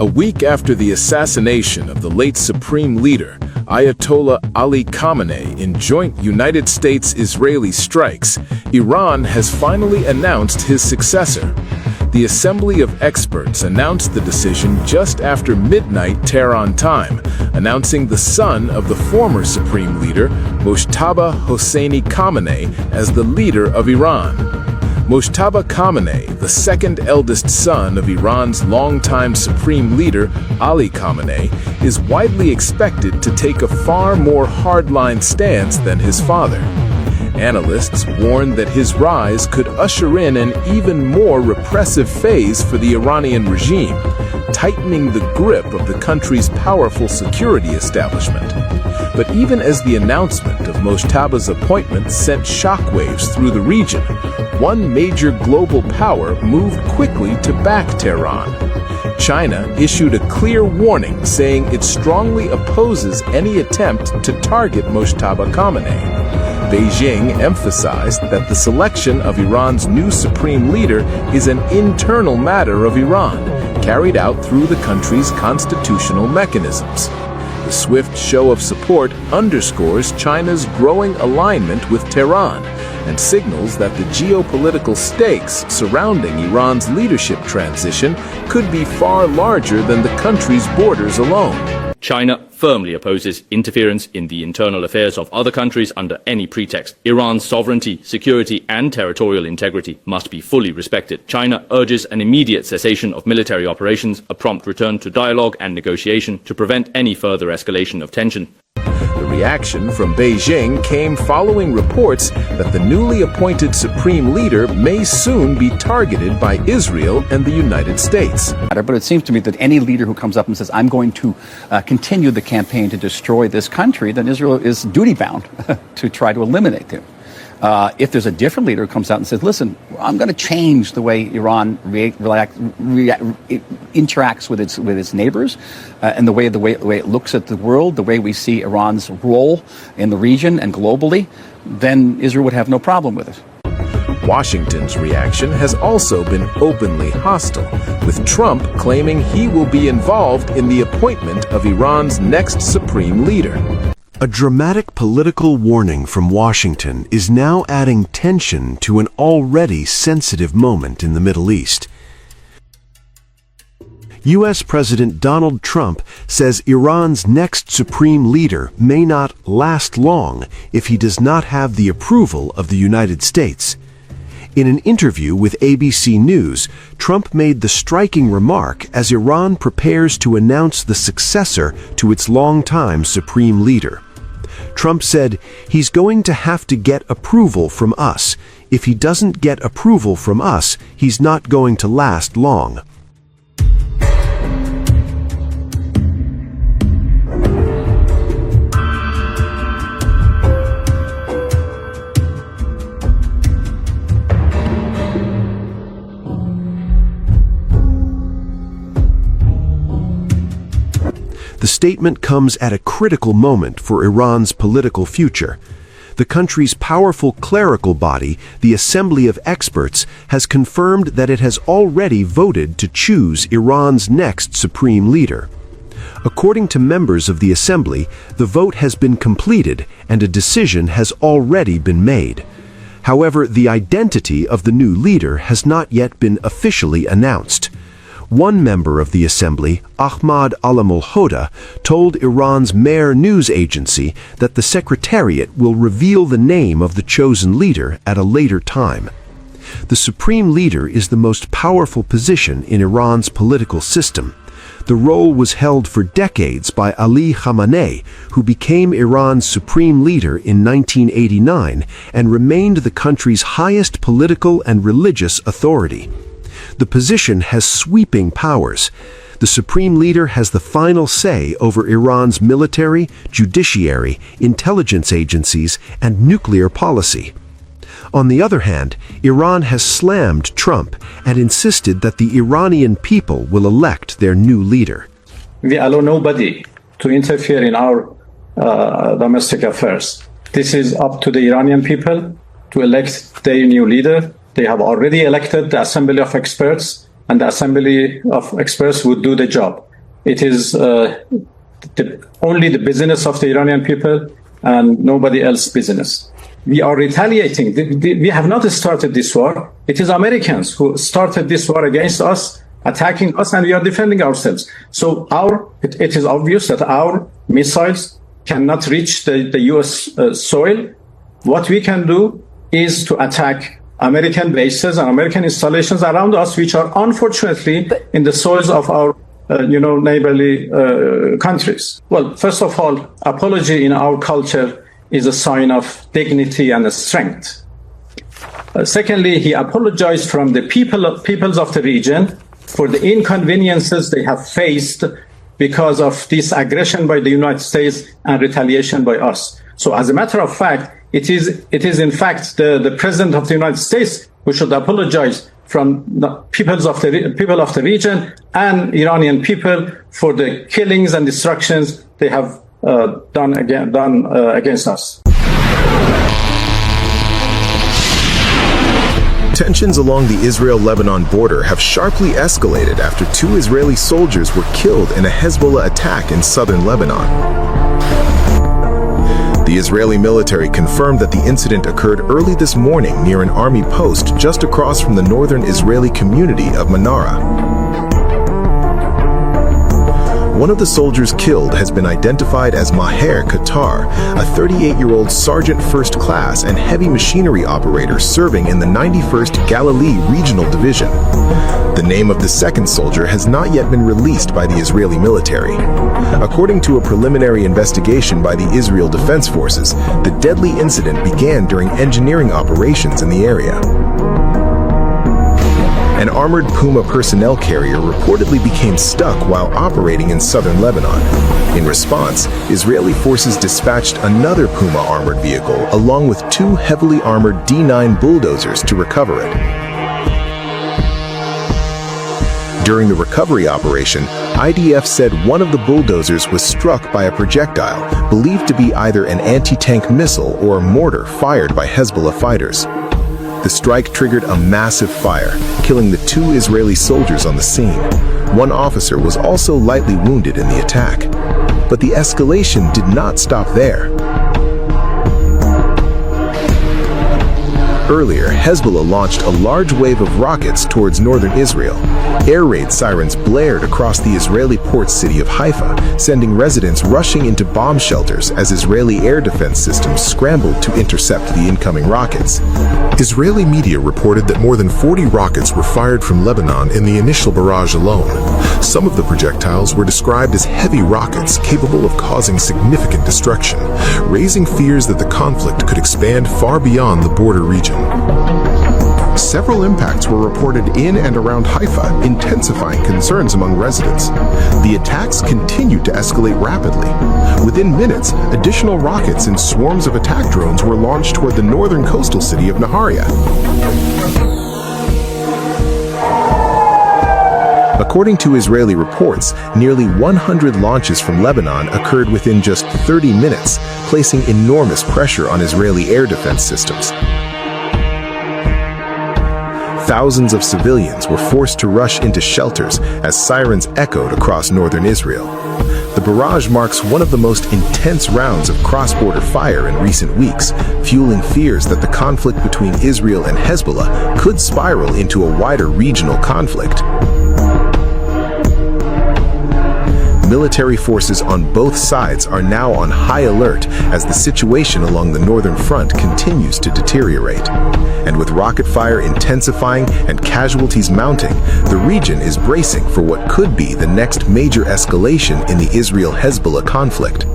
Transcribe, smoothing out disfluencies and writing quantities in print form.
A week after the assassination of the late Supreme Leader, Ayatollah Ali Khamenei, in joint United States-Israeli strikes, Iran has finally announced his successor. The Assembly of Experts announced the decision just after midnight Tehran time, announcing the son of the former Supreme Leader, Mojtaba Hosseini Khamenei, as the leader of Iran. Mojtaba Khamenei, the second-eldest son of Iran's longtime Supreme Leader, Ali Khamenei, is widely expected to take a far more hardline stance than his father. Analysts warn that his rise could usher in an even more repressive phase for the Iranian regime, tightening the grip of the country's powerful security establishment. But even as the announcement of Mojtaba's appointment sent shockwaves through the region, one major global power moved quickly to back Tehran. China issued a clear warning saying it strongly opposes any attempt to target Mojtaba Khamenei. Beijing emphasized that the selection of Iran's new supreme leader is an internal matter of Iran, carried out through the country's constitutional mechanisms. The swift show of support underscores China's growing alignment with Tehran and signals that the geopolitical stakes surrounding Iran's leadership transition could be far larger than the country's borders alone. China firmly opposes interference in the internal affairs of other countries under any pretext. Iran's sovereignty, security, and territorial integrity must be fully respected. China urges an immediate cessation of military operations, a prompt return to dialogue and negotiation to prevent any further escalation of tension. The reaction from Beijing came following reports that the newly appointed supreme leader may soon be targeted by Israel and the United States. But it seems to me that any leader who comes up and says, I'm going to continue the campaign to destroy this country, then Israel is duty-bound to try to eliminate him. If there's a different leader who comes out and says, listen, I'm going to change the way Iran interacts with its neighbors and the way it looks at the world, the way we see Iran's role in the region and globally, then Israel would have no problem with it. Washington's reaction has also been openly hostile, with Trump claiming he will be involved in the appointment of Iran's next supreme leader. A dramatic political warning from Washington is now adding tension to an already sensitive moment in the Middle East. U.S. President Donald Trump says Iran's next supreme leader may not last long if he does not have the approval of the United States. In an interview with ABC News, Trump made the striking remark as Iran prepares to announce the successor to its longtime supreme leader. Trump said, he's going to have to get approval from us. If he doesn't get approval from us, he's not going to last long. The statement comes at a critical moment for Iran's political future. The country's powerful clerical body, the Assembly of Experts, has confirmed that it has already voted to choose Iran's next supreme leader. According to members of the Assembly, the vote has been completed and a decision has already been made. However, the identity of the new leader has not yet been officially announced. One member of the Assembly, Ahmad Alamolhoda, told Iran's Mehr news agency that the Secretariat will reveal the name of the chosen leader at a later time. The Supreme Leader is the most powerful position in Iran's political system. The role was held for decades by Ali Khamenei, who became Iran's Supreme Leader in 1989 and remained the country's highest political and religious authority. The position has sweeping powers. The Supreme Leader has the final say over Iran's military, judiciary, intelligence agencies, and nuclear policy. On the other hand, Iran has slammed Trump and insisted that the Iranian people will elect their new leader. We allow nobody to interfere in our domestic affairs. This is up to the Iranian people to elect their new leader. They have already elected the Assembly of Experts, and the Assembly of Experts would do the job. it is only the business of the Iranian people and nobody else's business. We are retaliating. We have not started this war. It is Americans who started this war against us, attacking us, and we are defending ourselves. So it is obvious that our missiles cannot reach the U.S. Soil. What we can do is to attack American bases and American installations around us, which are unfortunately in the soils of our neighborly countries. Well, first of all, apology in our culture is a sign of dignity and strength. Secondly, he apologized from the peoples of the region for the inconveniences they have faced because of this aggression by the United States and retaliation by us. So as a matter of fact, it is in fact the President of the United States who should apologize from the people of the region and Iranian people for the killings and destructions they have done against us. Tensions along the Israel-Lebanon border have sharply escalated after 2 Israeli soldiers were killed in a Hezbollah attack in southern Lebanon. The Israeli military confirmed that the incident occurred early this morning near an army post just across from the northern Israeli community of Manara. One of the soldiers killed has been identified as Maher Qatar, a 38-year-old sergeant first class and heavy machinery operator serving in the 91st Galilee Regional Division. The name of the second soldier has not yet been released by the Israeli military. According to a preliminary investigation by the Israel Defense Forces, the deadly incident began during engineering operations in the area. An armored Puma personnel carrier reportedly became stuck while operating in southern Lebanon. In response, Israeli forces dispatched another Puma armored vehicle along with 2 heavily armored D9 bulldozers to recover it. During the recovery operation, IDF said one of the bulldozers was struck by a projectile believed to be either an anti-tank missile or a mortar fired by Hezbollah fighters. The strike triggered a massive fire, killing the 2 Israeli soldiers on the scene. One officer was also lightly wounded in the attack. But the escalation did not stop there. Earlier, Hezbollah launched a large wave of rockets towards northern Israel. Air raid sirens blared across the Israeli port city of Haifa, sending residents rushing into bomb shelters as Israeli air defense systems scrambled to intercept the incoming rockets. Israeli media reported that more than 40 rockets were fired from Lebanon in the initial barrage alone. Some of the projectiles were described as heavy rockets capable of causing significant destruction, raising fears that the conflict could expand far beyond the border region. Several impacts were reported in and around Haifa, intensifying concerns among residents. The attacks continued to escalate rapidly. Within minutes, additional rockets and swarms of attack drones were launched toward the northern coastal city of Nahariya. According to Israeli reports, nearly 100 launches from Lebanon occurred within just 30 minutes, placing enormous pressure on Israeli air defense systems. Thousands of civilians were forced to rush into shelters as sirens echoed across northern Israel. The barrage marks one of the most intense rounds of cross-border fire in recent weeks, fueling fears that the conflict between Israel and Hezbollah could spiral into a wider regional conflict. Military forces on both sides are now on high alert as the situation along the northern front continues to deteriorate. And with rocket fire intensifying and casualties mounting, the region is bracing for what could be the next major escalation in the Israel-Hezbollah conflict.